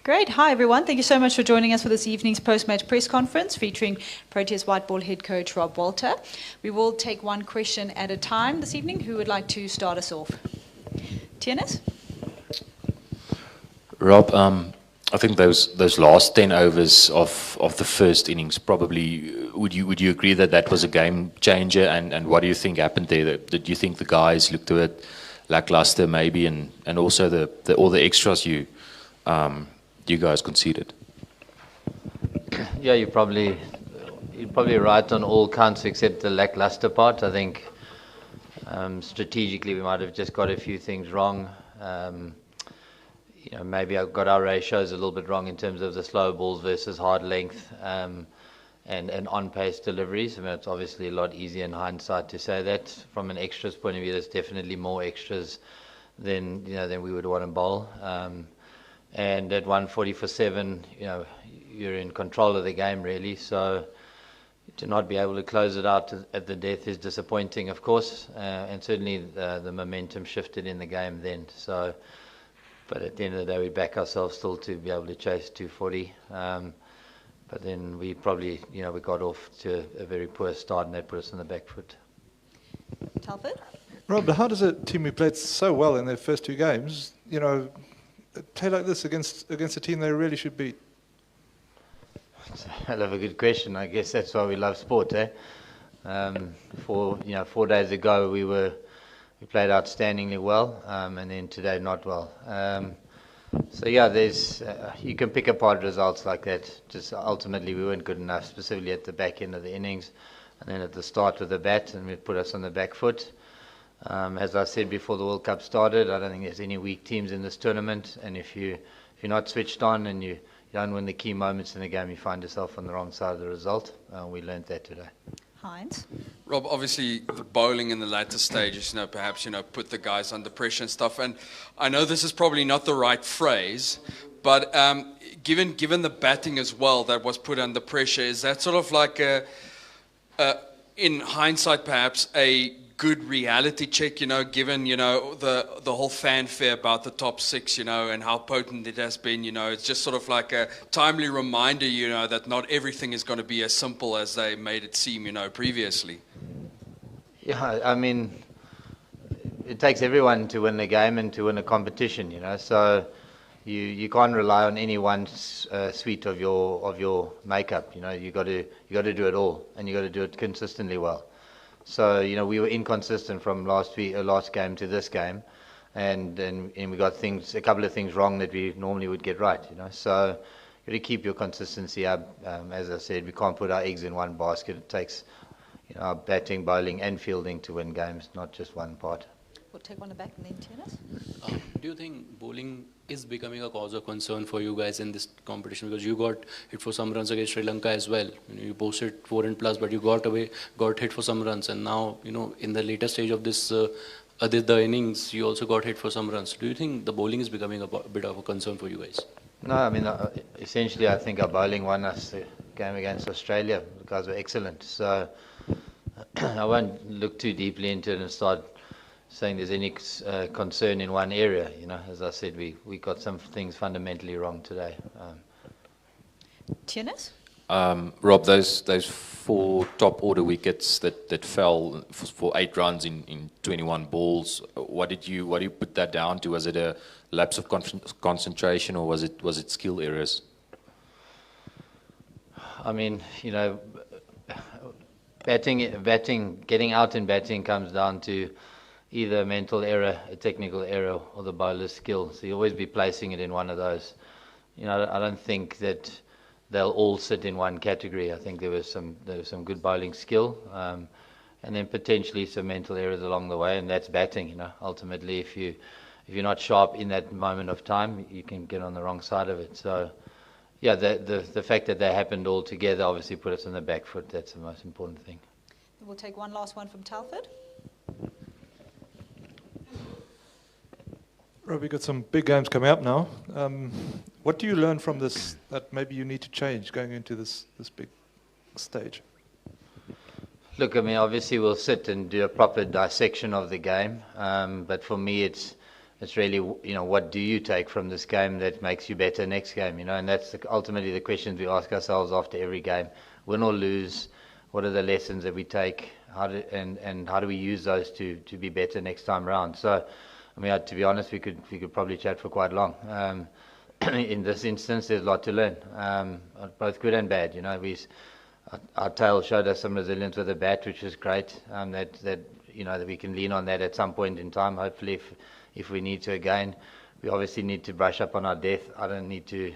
Great. Hi, everyone. Thank you so much for joining us for this evening's post-match press conference featuring Proteas white ball head coach Rob Walter. We will take one question at a time this evening. Who would like to start us off? Tienes? Rob, I think those last 10 overs of the first innings probably, would you agree that that was a game changer? And what do you think happened there? Did you think the guys looked a bit lackluster maybe, and also all the extras you guys conceded? Yeah, you're probably right on all counts except the lackluster part. I think strategically we might have just got a few things wrong. Maybe I got our ratios a little bit wrong in terms of the slow balls versus hard length and on-pace deliveries. I mean, it's obviously a lot easier in hindsight to say that. From an extras point of view, there's definitely more extras than we would want to bowl. And at 140 for 7, you're in control of the game really. So to not be able to close it out at the death is disappointing, of course. And certainly the momentum shifted in the game then. So, but at the end of the day, we back ourselves still to be able to chase 240. But then we probably, we got off to a very poor start, and that put us on the back foot. Telford? Rob, how does a team who played so well in their first two games, play like this against a team they really should beat? It's a hell of a good question. I guess that's why we love sport, eh? 4 days ago we played outstandingly well, and then today not well. So yeah, there's you can pick apart results like that. Just ultimately we weren't good enough, specifically at the back end of the innings, and then at the start with the bat, and it put us on the back foot. As I said before the World Cup started, I don't think there's any weak teams in this tournament, and if you're not switched on and you don't win the key moments in the game, you find yourself on the wrong side of the result. We learned that today. Heinz? Rob, obviously the bowling in the latter stages, perhaps, put the guys under pressure and stuff. And I know this is probably not the right phrase, but given the batting as well that was put under pressure, is that sort of like in hindsight perhaps a good reality check, given, the whole fanfare about the top six, and how potent it has been, it's just sort of like a timely reminder, that not everything is going to be as simple as they made it seem, previously. Yeah, I mean, it takes everyone to win the game and to win a competition, so you can't rely on any one suite of your makeup, you got to do it all, and you got to do it consistently well. So we were inconsistent from last game to this game, and we got a couple of things wrong that we normally would get right. So you got to keep your consistency up. As I said, we can't put our eggs in one basket. It takes our batting, bowling, and fielding to win games, not just one part. We'll take one back and then Tienes. Do you think bowling is becoming a cause of concern for you guys in this competition? Because you got hit for some runs against Sri Lanka as well. You posted 4 and plus, but you got hit for some runs. And now, in the later stage of this, the innings, you also got hit for some runs. Do you think the bowling is becoming a bit of a concern for you guys? No, I mean, essentially, I think our bowling won us the game against Australia. The guys were excellent. So I won't look too deeply into it and start saying there's any concern in one area. As I said, we got some things fundamentally wrong today. Tienes? Rob, those 4 top order wickets that fell for 8 runs in 21 balls, what do you put that down to? Was it a lapse of concentration, or was it skill errors? I mean, getting out in batting comes down to either a mental error, a technical error, or the bowler's skill. So you'll always be placing it in one of those. I don't think that they'll all sit in one category. I think there was some good bowling skill, and then potentially some mental errors along the way, and that's batting. Ultimately, if you're not sharp in that moment of time, you can get on the wrong side of it. So, yeah, the fact that they happened all together obviously put us on the back foot. That's the most important thing. We'll take one last one from Telford. Rob, we've got some big games coming up now. What do you learn from this that maybe you need to change going into this big stage? Look, I mean, obviously we'll sit and do a proper dissection of the game, but for me it's It's really, what do you take from this game that makes you better next game, and that's ultimately the questions we ask ourselves after every game. Win or lose, what are the lessons that we take, and how do we use those to be better next time round? So, to be honest, we could probably chat for quite long. In this instance, there's a lot to learn, both good and bad. Our tail showed us some resilience with the bat, which is great. That we can lean on that at some point in time. Hopefully, if we need to again, we obviously need to brush up on our depth. I don't need to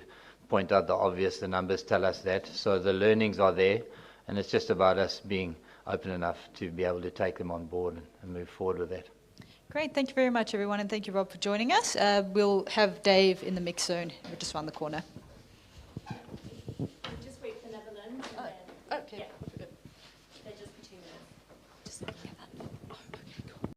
point out the obvious. The numbers tell us that. So the learnings are there, and it's just about us being open enough to be able to take them on board and move forward with that. Great. Thank you very much, everyone, and thank you, Rob, for joining us. We'll have Dave in the mix zone just around the corner.